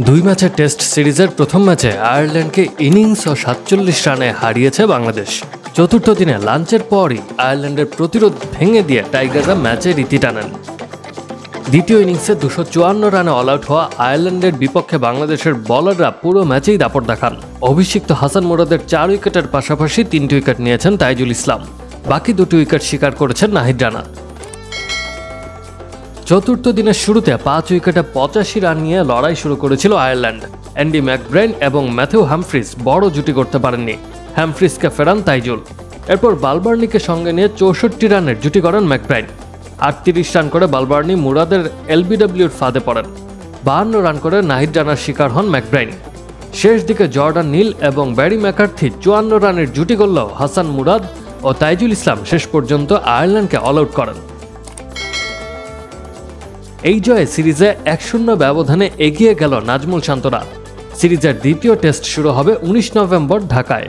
দুই ম্যাচের টেস্ট সিরিজের প্রথম ম্যাচে আয়ারল্যান্ডকে ইনিংস ও ৪৭ রানে হারিয়েছে বাংলাদেশ। চতুর্থ দিনে লাঞ্চের পরই আয়ারল্যান্ডের প্রতিরোধ ভেঙে দিয়ে টাইগাররা ম্যাচে রীতি টানেন। দ্বিতীয় ইনিংসে ২৫৪ রানে অল আউট হওয়া আয়ারল্যান্ডের বিপক্ষে বাংলাদেশের বোলাররা পুরো ম্যাচেই দাপট দেখান। অভিষিক্ত হাসান মুরাদের ৪ উইকেটের পাশাপাশি ৩টি উইকেট নিয়েছেন তাইজুল ইসলাম, বাকি ২টি উইকেট শিকার করেছেন নাহিদ রানা। চতুর্থ দিনের শুরুতে ৫ উইকেটে ৮৫ রান নিয়ে লড়াই শুরু করেছিল আয়ারল্যান্ড। অ্যান্ডি ম্যাকব্রাইন এবং ম্যাথিউ হামফ্রিজ বড় জুটি করতে পারেননি, হামফ্রিজকে ফেরান তাইজুল। এরপর বালবার্নিকে সঙ্গে নিয়ে ৬৪ রানের জুটি করেন ম্যাকব্রাইন। ৩৮ রান করে বালবার্নি মুরাদের এলবিডব্লিউর ফাঁদে পড়েন। ৫২ রান করে নাহিদ রানার শিকার হন ম্যাকব্রাইন। শেষ দিকে জর্ডান নীল এবং ব্যারি ম্যাকার্থি ৫৪ রানের জুটি করলেও হাসান মুরাদ ও তাইজুল ইসলাম শেষ পর্যন্ত আয়ারল্যান্ডকে অল আউট করেন। এই জয়ে সিরিজে ১-০ ব্যবধানে এগিয়ে গেল নাজমুল শান্তরা। সিরিজের দ্বিতীয় টেস্ট শুরু হবে ১৯ নভেম্বর ঢাকায়।